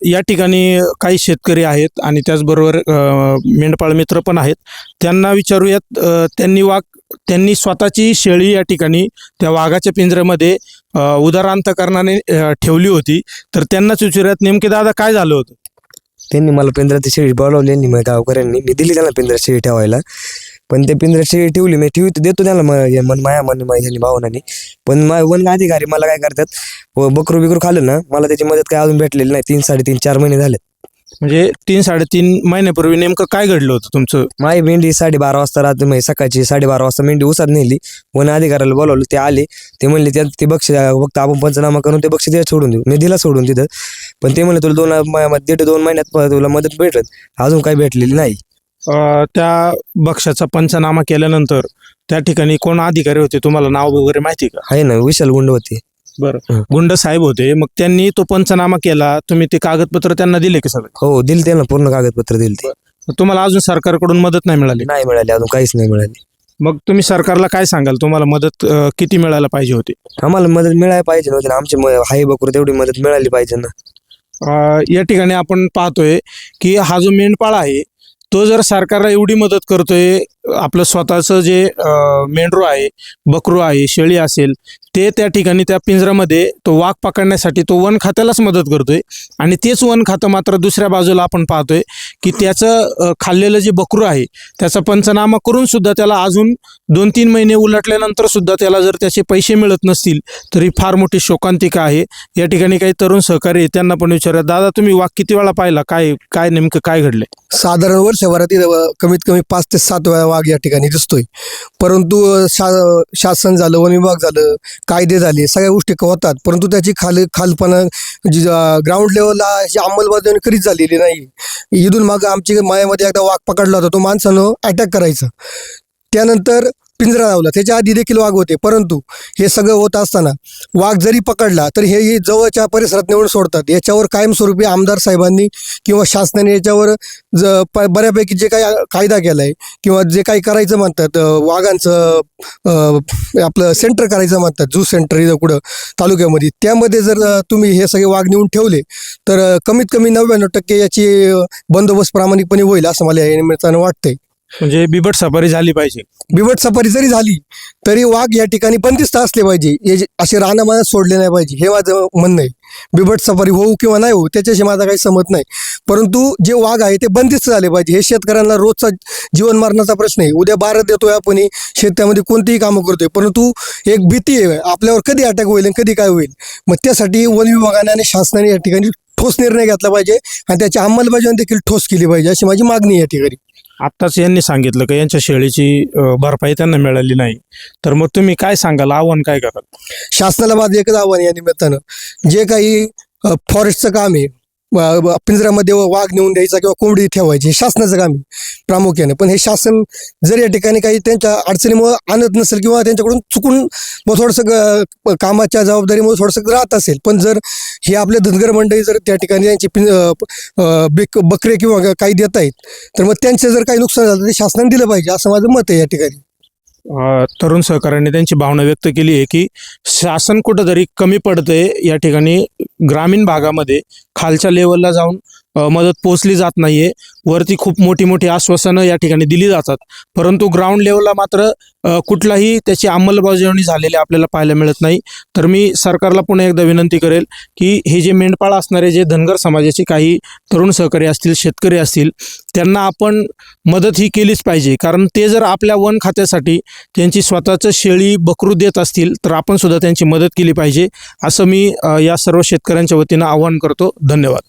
या ठिकाणी काही शेतकरी आहेत आणि त्याचबरोबर मेंढपाळ मित्र पण आहेत. त्यांना विचारूयात, त्यांनी स्वतःची शेळी या ठिकाणी त्या वाघाच्या पिंजऱ्यामध्ये उदरांतकरणाने ठेवली होती. तर त्यांनाच विचारूयात, नेमके दादा काय झालं होतं? त्यांनी मला पिंजऱ्यात शेळी बोलावली, मग गावकऱ्यांनी मी दिली त्यांना पिंजऱ्यात शेळी ठेवायला. पण ते पिंजऱ्यात शेळी ठेवली, मी ठेवतो देतो त्यांना माझ्या भावनाने. पण वन अधिकारी मला काय करतात, बकरू बिकरू खाल्लं ना, मला त्याची मदत काय अजून भेटलेली नाही. 3-3.5-4 महिने झाले. म्हणजे 3-3.5 महिन्यापूर्वी नेमकं काय घडलं होतं तुमचं? माझी मेंढी 12:30 वाजता रात्री, म्हणजे सकाळची 12:30 वाजता मेंढी उसात नेली. वन अधिकाऱ्याला बोलावलं, ते आले. ते म्हणले ते बक्षीस फक्त आपण पंचनामा करून ते बक्षीस द्या सोडून देऊ. मी दिला सोडून तिथं. पण ते म्हणले तुला 1.5-2 महिन्यात तुला मदत भेटत. अजून काही भेटलेली नाही. त्या बक्षाचा पंचनामा केल्यानंतर त्या ठिकाणी कोण अधिकारी होते, तुम्हाला नाव वगैरे माहिती का? आहे ना, विशाल गुंड होते. बरं, गुंड साहेब होते. मग त्यांनी तो पंचनामा केला, तुम्ही ते कागदपत्र त्यांना दिले की सगळे? हो, दिल त्यांना पूर्ण कागदपत्र दिल ते. तुम्हाला अजून सरकारकडून मदत नाही मिळाली? नाही मिळाली, अजून काहीच नाही मिळाली. मग तुम्ही सरकारला काय सांगाल, तुम्हाला मदत किती मिळायला पाहिजे होती? आम्हाला मदत मिळायला पाहिजे नव्हती ना, आमची हाय बकरू तेवढी मदत मिळाली पाहिजे ना. या ठिकाणी आपण पाहतोय की हा जो मेंढपाळ आहे तो जर सरकारला एवढी मदत करतोय, आपलं स्वतःचं जे मेंढरू आहे, बकरू आहे, शेळी असेल, ते त्या ठिकाणी त्या पिंजऱ्यामध्ये तो वाघ पकडण्यासाठी तो वन खात्यालाच मदत करतोय. आणि तेच वन खातं मात्र दुसऱ्या बाजूला आपण पाहतोय की त्याचं खाल्लेलं जे बकरू आहे त्याचा पंचनामा करून सुद्धा त्याला अजून 2-3 महिने उलटल्यानंतर सुद्धा त्याला जर त्याचे पैसे मिळत नसतील तरी फार मोठी शोकांतिका आहे. या ठिकाणी काही तरुण सहकारी त्यांना पण विचारूया. दादा, तुम्ही वाघ किती वेळा पाहिला? काय नेमकं काय घडलंय? साधारण वर्षभरात कमीत कमी 5 ते 7 वेळा वाघ या ठिकाणी दिसतोय. परंतु शासन झालं, वन विभाग झालं, कायदे झाले, सगळ्या गोष्टी होतात. परंतु त्याची खालपणा जी ग्राउंड लेवलला अशी अंमलबजावणी कधीच झालेली नाही. इथून मागं आमची मायामध्ये एकदा वाघ पकडला होता, तो माणसानं अटॅक करायचा. त्यानंतर पिंजरा लावला, त्याच्या आधी देखील वाघ होते. परंतु हे सगळं होत असताना वाघ जरी पकडला तर हे जवळच्या परिसरात नेऊन सोडतात. याच्यावर कायमस्वरूपी आमदार साहेबांनी किंवा शासनाने याच्यावर बऱ्यापैकी जे काही कायदा केला आहे किंवा जे काही करायचं म्हणतात, वाघांचं आपलं सेंटर करायचं म्हणतात, झू सेंटर इथं कुठं तालुक्यामध्ये, त्यामध्ये जर तुम्ही हे सगळे वाघ नेऊन ठेवले तर कमीत कमी 99% याची बंदोबस्त प्रामाणिकपणे होईल असं मला या निमित्तानं वाटतंय. म्हणजे बिबट सफारी झाली पाहिजे. बिबट सफारी जरी झाली तरी वाघ या ठिकाणी बंदिस्त असले पाहिजे. हे असे रानामानात सोडले नाही पाहिजे, हे माझं म्हणणं आहे. बिबट सफारी होऊ किंवा नाही होऊ त्याच्याशी माझा काही संमत नाही, परंतु जे वाघ आहे ते बंदिस्त झाले पाहिजे. हे शेतकऱ्यांना रोजचा जीवन मरणाचा प्रश्न आहे. उद्या भारत देतोय आपण, शेतामध्ये कोणतीही कामं करतोय, परंतु एक भीती आहे आपल्यावर, कधी अटॅक होईल आणि कधी काय होईल. मग त्यासाठी वन विभागाने आणि शासनाने या ठिकाणी ठोस निर्णय घेतला पाहिजे आणि त्याची अंमलबजावणी देखील ठोस केली पाहिजे, अशी माझी मागणी आहे या ठिकाणी. आत्ताच यांनी सांगितलं की यांच्या शेळीची भरपाई त्यांना मिळाली नाही, तर मग तुम्ही काय सांगाल, आव्हान काय कराल? शासनाला माझं एकच आव्हान या निमित्तानं, जे काही फॉरेस्टचं काम आहे, पिंजऱ्यामध्ये वाघ नेऊन द्यायचा किंवा कोंबडी ठेवायची, हे शासनाचं काम आहे प्रामुख्याने. पण हे शासन जर या ठिकाणी काही त्यांच्या अडचणीमुळे आणत नसेल किंवा त्यांच्याकडून चुकून मग थोडंसं कामाच्या जबाबदारीमुळे थोडंसं राहत असेल, पण जर हे आपले धनगर मंडळी जर त्या ठिकाणी त्यांची बकरे किंवा काही देत आहेत तर मग त्यांचं जर काही नुकसान झालं तर शासनाने दिलं पाहिजे, असं माझं मत आहे या ठिकाणी. तरुण सहकाऱ्यांनी त्यांची भावना व्यक्त केली आहे की शासन कुठंतरी कमी पडतंय. या ठिकाणी ग्रामीण भागामध्ये खालच्या लेवलला जाऊन मदत पोचली जात नाहीये. वरती खूप मोठी मोठी आश्वासनं या ठिकाणी दिली जातात, परंतु ग्राउंड लेवलला मात्र कुठलाही त्याची अंमलबजावणी झालेली आपल्याला पाहायला मिळत नाही. तर मी सरकारला पुन्हा एकदा विनंती करेल की हे जे मेंढपाळ असणारे जे धनगर समाजाचे काही तरुण सहकारी असतील, शेतकरी असतील, त्यांना आपण मदत ही केलीच पाहिजे. कारण ते जर आपल्या वन खात्यासाठी त्यांची स्वतःचं शेळी बकरू देत असतील तर आपण सुद्धा त्यांची मदत केली पाहिजे, असं मी या सर्व शेतकऱ्यांच्या वतीनं आवाहन करतो. धन्यवाद.